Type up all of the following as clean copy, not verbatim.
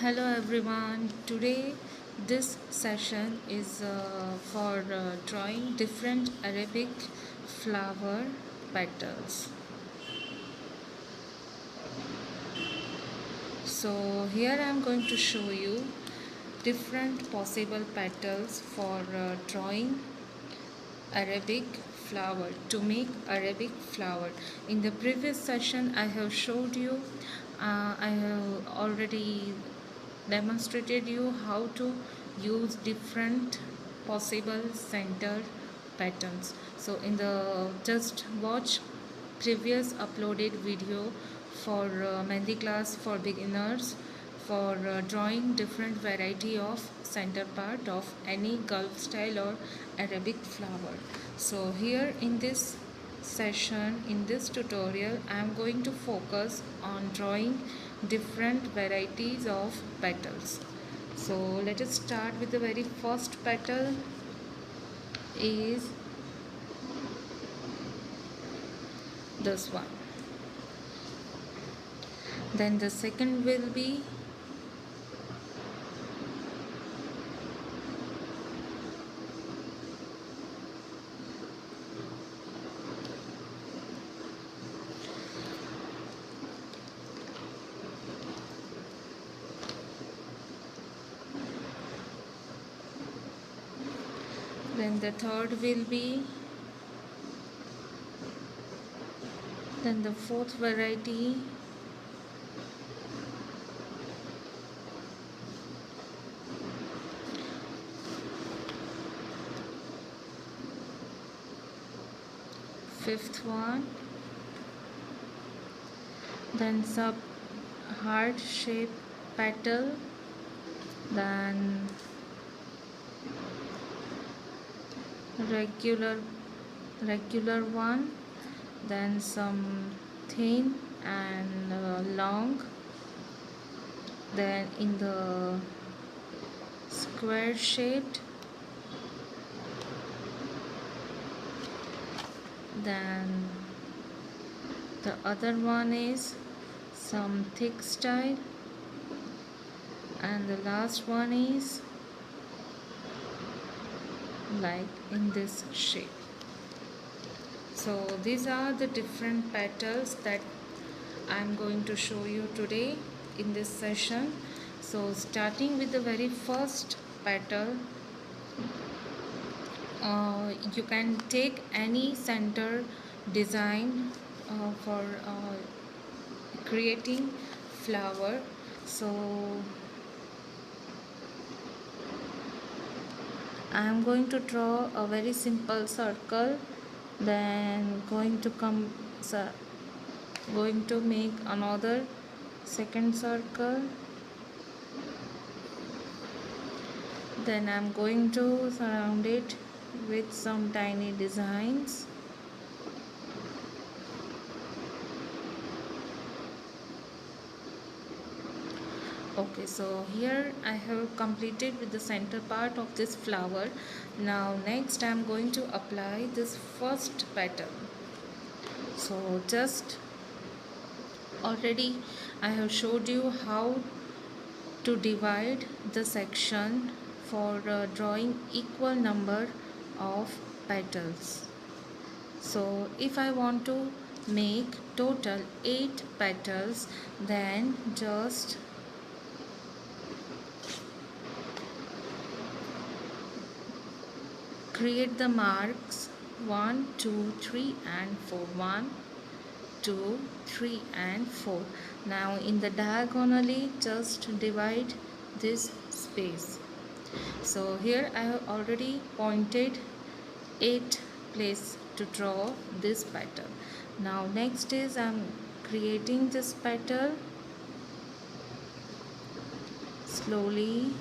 Hello everyone. Today this session is for drawing different Arabic flower petals. So here I am going to show you different possible petals for drawing Arabic flower, to make Arabic flower. In the previous session I have showed you, I have already demonstrated you how to use different possible center patterns. So in the just watch previous uploaded video for Mehndi class for beginners for drawing different variety of center part of any Gulf style or Arabic flower. So here in this session, in this tutorial, I am going to focus on drawing different varieties of petals. So let us start with the very first petal is this one. Then the second will be then the third will be, then the fourth variety, fifth one, then sub heart shape petal, then regular one, then some thin and long, then in the square shaped, then the other one is some thick style, and the last one is like in this shape. So these are the different petals that I am going to show you today in this session. So starting with the very first petal, you can take any center design for creating flower. So I am going to draw a very simple circle, then going to make another second circle, then I am going to surround it with some tiny designs. Okay, so here I have completed with the center part of this flower. Now next I am going to apply this first petal. So just already I have showed you how to divide the section for drawing equal number of petals. So if I want to make total 8 petals, then just create the marks 1, 2, 3 and 4. 1, 2, 3 and 4. Now in the diagonally just divide this space. So here I have already pointed 8 place to draw this petal. Now next is I am creating this petal slowly.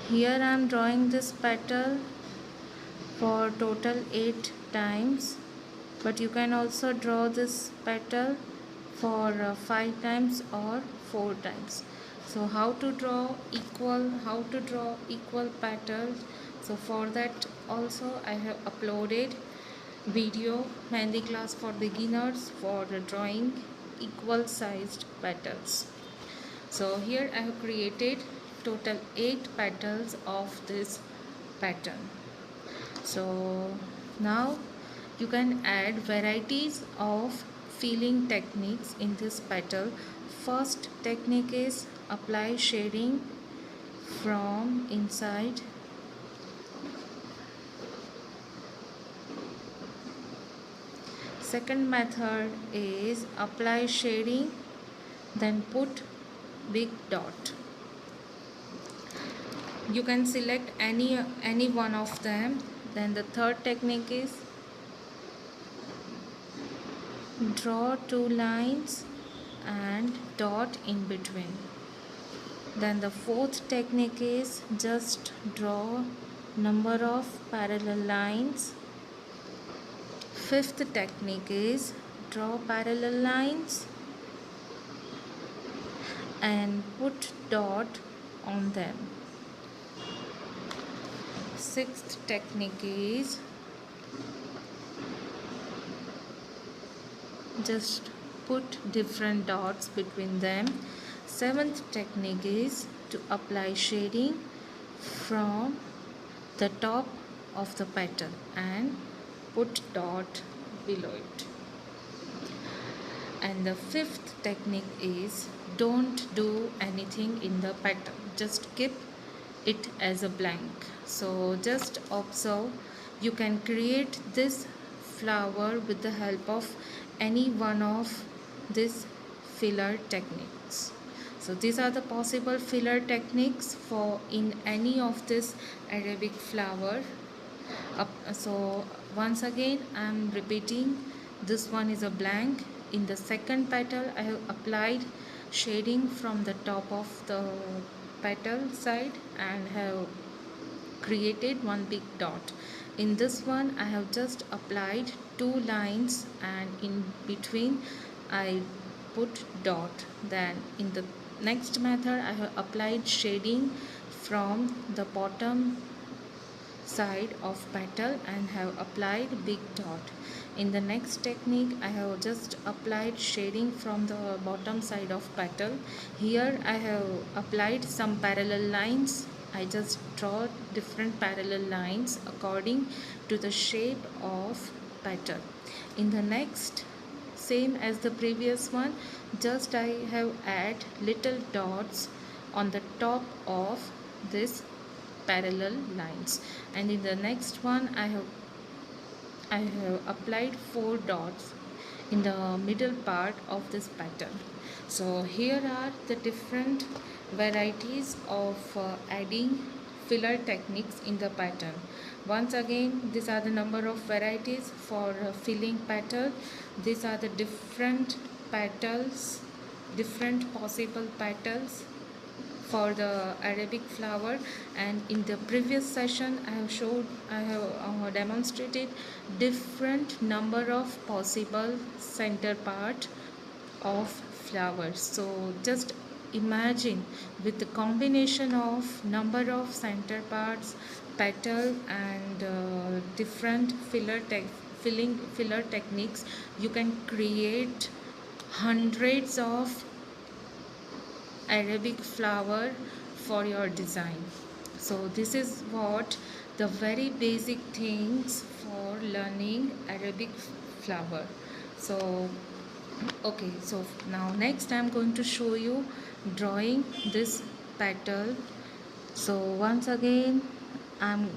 Here I am drawing this petal for total 8 times, but you can also draw this petal for 5 times or 4 times. So how to draw equal petals? So So for that also I have uploaded video Mehndi class for beginners for drawing equal sized petals. So here I have created total 8 petals of this pattern. So now you can add varieties of filling techniques in this petal. First technique is apply shading from inside. Second method is apply shading, then put big dot. You can select any one of them. Then the third technique is draw 2 lines and dot in between. Then the fourth technique is just draw number of parallel lines. Fifth technique is draw parallel lines and put dot on them. Sixth technique is just put different dots between them. Seventh technique is to apply shading from the top of the petal and put dot below it. And the fifth technique is don't do anything in the petal, just keep it as a blank. So just observe, you can create this flower with the help of any one of these filler techniques. So these are the possible filler techniques for in any of this Arabic flower. So once again I am repeating, this one is a blank. In the second petal I have applied shading from the top of the petal side and have created one big dot. In this one I have just applied 2 lines and in between I put dot. Then in the next method I have applied shading from the bottom side of petal and have applied big dot. In the next technique I have just applied shading from the bottom side of petal. Here I have applied some parallel lines. I just draw different parallel lines according to the shape of petal. In the next, same as the previous one, just I have add little dots on the top of this parallel lines, and in the next one I have applied 4 dots in the middle part of this pattern. So here are the different varieties of adding filler techniques in the pattern. Once again, these are the number of varieties for filling petal. These are the different petals, different possible petals for the Arabic flower, and in the previous session I have demonstrated different number of possible center part of flowers. So just imagine, with the combination of number of center parts, petal and different filler techniques, you can create hundreds of Arabic flower for your design. So this is what the very basic things for learning Arabic flower. So okay, so now next I am going to show you drawing this petal. So once again I'm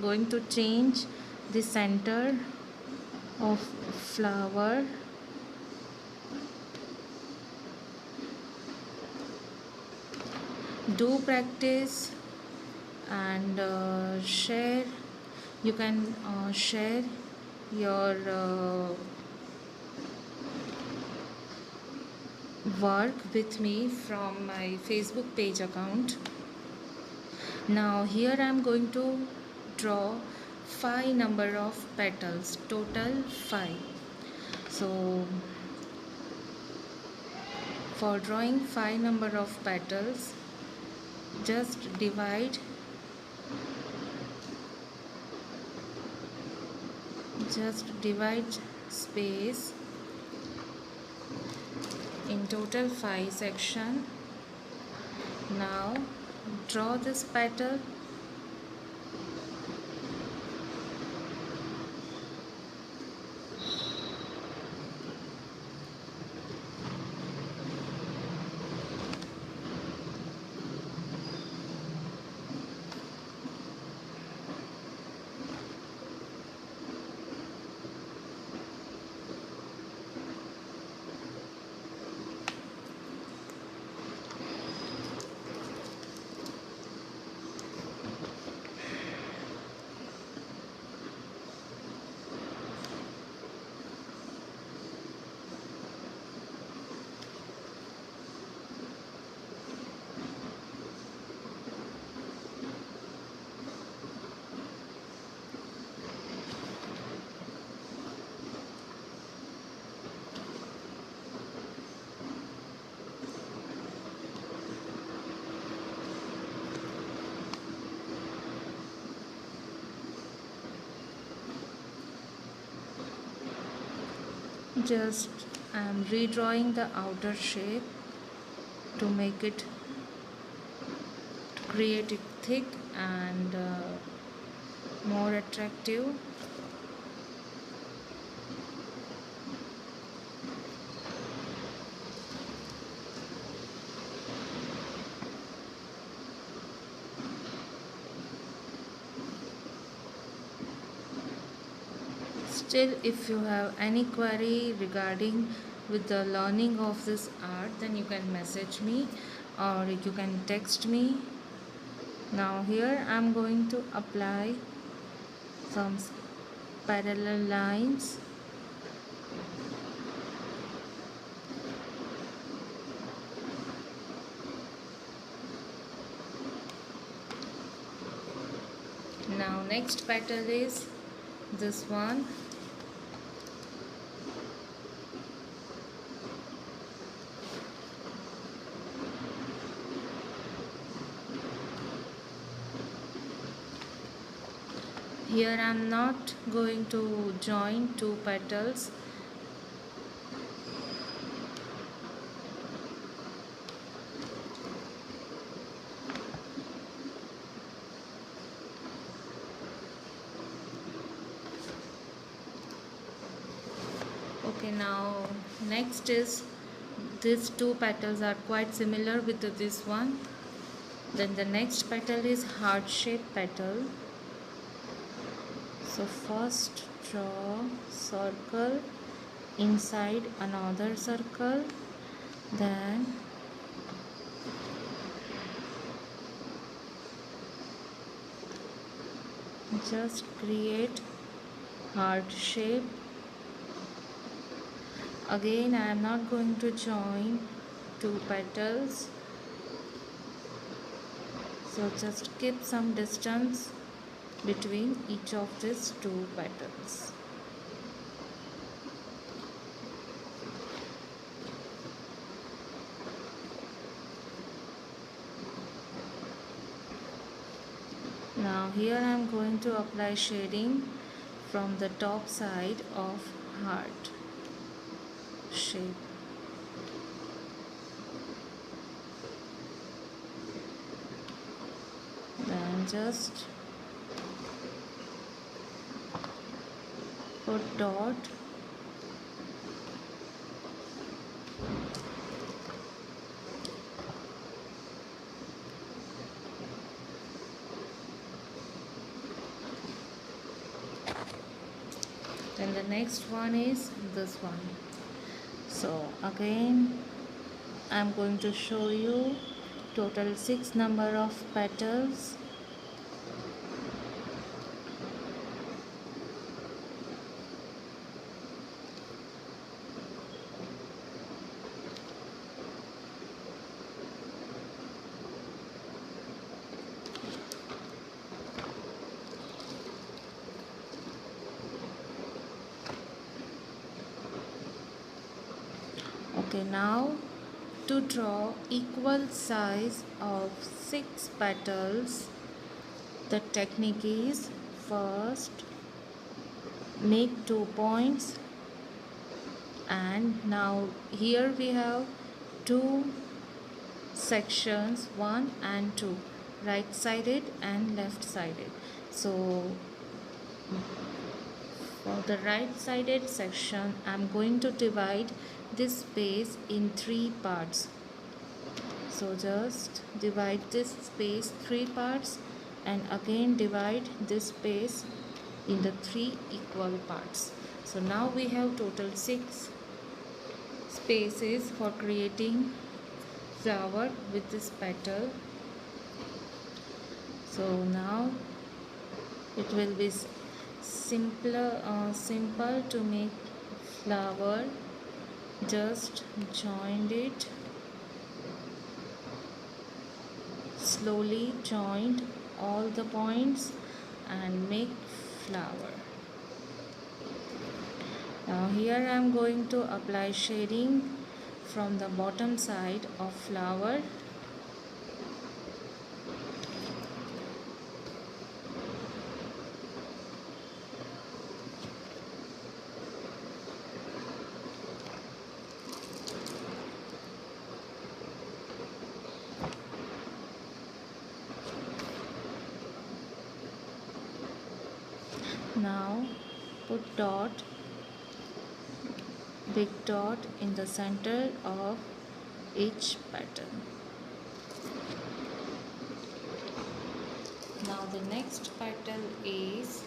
going to change the center of flower. Do practice and share. You can share your work with me from my Facebook page account. Now here I am going to draw 5 number of petals, total 5. So for drawing 5 number of petals, just divide Just divide space in total 5 section. Now draw this petal. Just I am redrawing the outer shape to make it, to create it thick and more attractive. Still, if you have any query regarding with the learning of this art, then you can message me or you can text me. Now here I am going to apply some parallel lines. Now next petal is this one. Here I am not going to join two petals. Okay, now next is these two petals are quite similar with this one. Then the next petal is heart shaped petal. So first draw circle inside another circle, then just create heart shape. Again I am not going to join two petals, so just keep some distance between each of these two petals. Now here I am going to apply shading from the top side of heart shape. Then just put dot. Then the next one is this one. So again I am going to show you total 6 number of petals. Okay, now to draw equal size of 6 petals, The technique is, first make 2 points, and now here we have two sections, 1 and 2, right sided and left sided. So for the right sided section, I'm going to divide this space in 3 parts. So just divide this space 3 parts, and again divide this space in the 3 equal parts. So now we have total 6 spaces for creating flower with this petal. So now it will be simple to make flower. Just join it, slowly join all the points and make flower. Now here I am going to apply shading from the bottom side of flower. Now put big dot in the center of each petal. Now the next petal is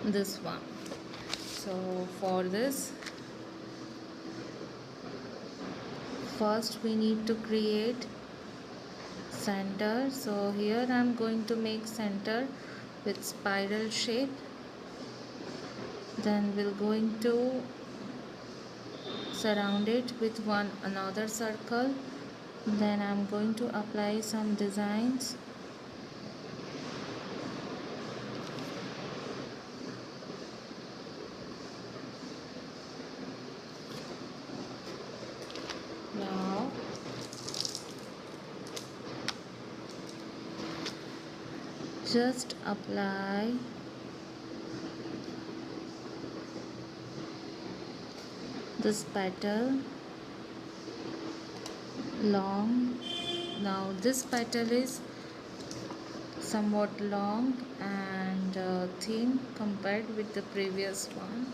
this one. So for this, first we need to create center. So here I am going to make center with spiral shape. Then we're going to surround it with another circle. Then I'm going to apply some designs. Now just apply this petal long. Now this petal is somewhat long and thin compared with the previous one.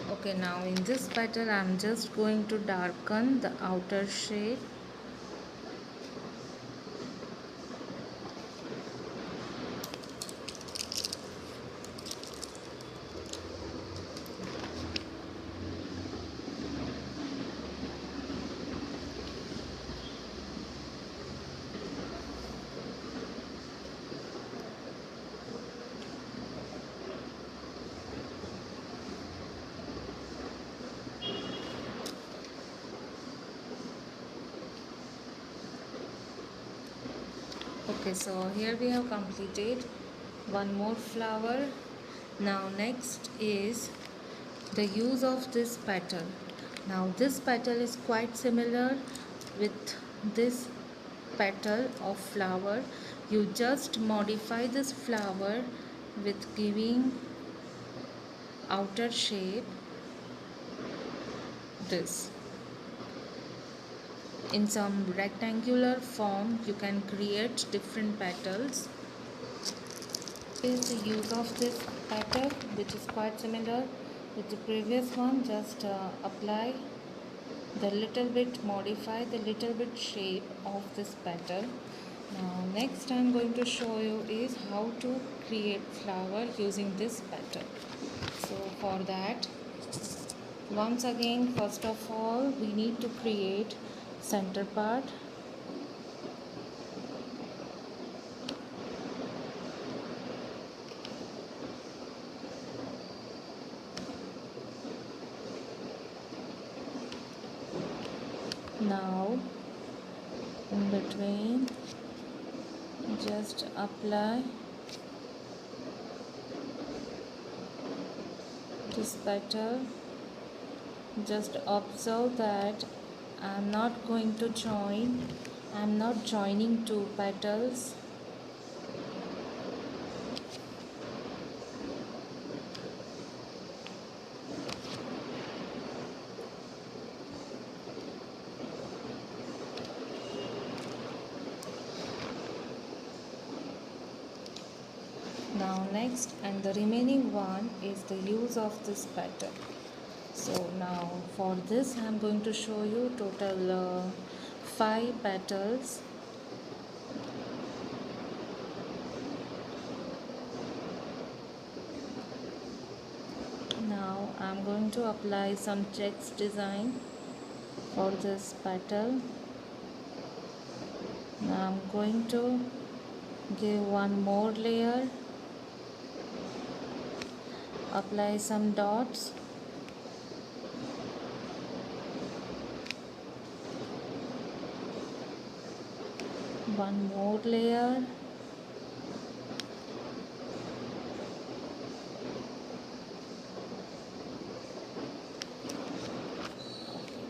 Okay, now in this petal I'm just going to darken the outer shade. Okay, so here we have completed one more flower. Now next is the use of this petal. Now this petal is quite similar with this petal of flower. You just modify this flower with giving outer shape this. In some rectangular form you can create different petals. Is the use of this petal, which is quite similar with the previous one. Just apply the little bit, modify the little bit shape of this petal. Now next I'm going to show you is how to create flower using this petal. So for that, once again, first of all we need to create center part. Now in between just apply this petal. Just observe that I'm not going to join, I'm not joining two petals. Now next, and the remaining one is the use of this petal. So now for this I am going to show you total 5 petals. Now I am going to apply some checks design for this petal. Now I am going to give one more layer, apply some dots, one more layer,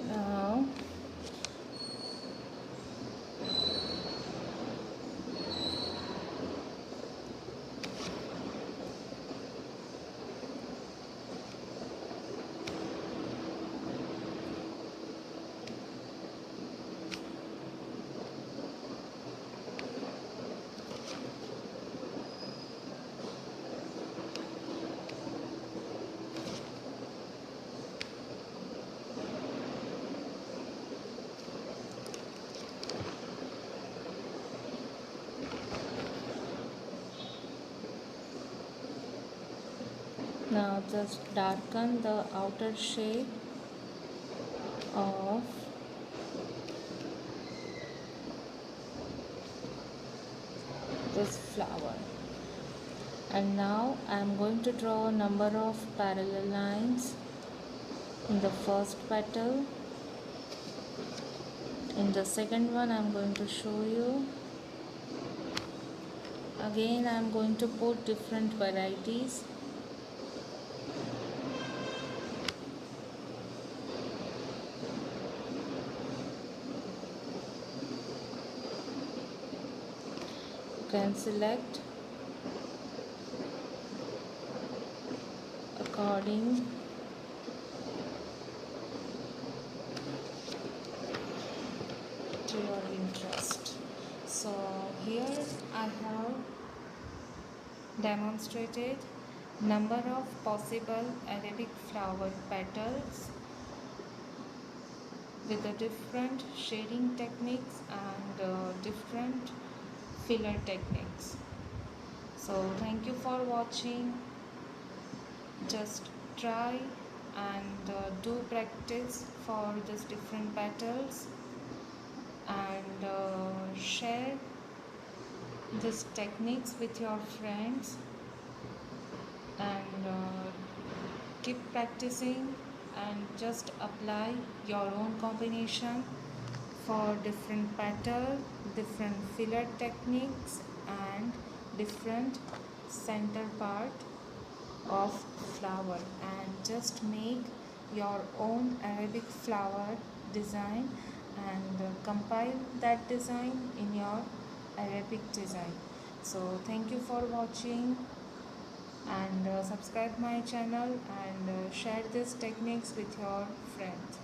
now now just darken the outer shade of this flower. And now I am going to draw a number of parallel lines in the first petal. In the second one I am going to show you. Again I am going to put different varieties. You can select according to your interest. So here I have demonstrated number of possible Arabic flower petals with the different shading techniques and different filler techniques. So thank you for watching. Just try and do practice for these different petals and share these techniques with your friends and keep practicing and just apply your own combination for different petal, different filler techniques and different center part of flower, and just make your own Arabic flower design and compile that design in your Arabic design. So thank you for watching and subscribe my channel and share these techniques with your friends.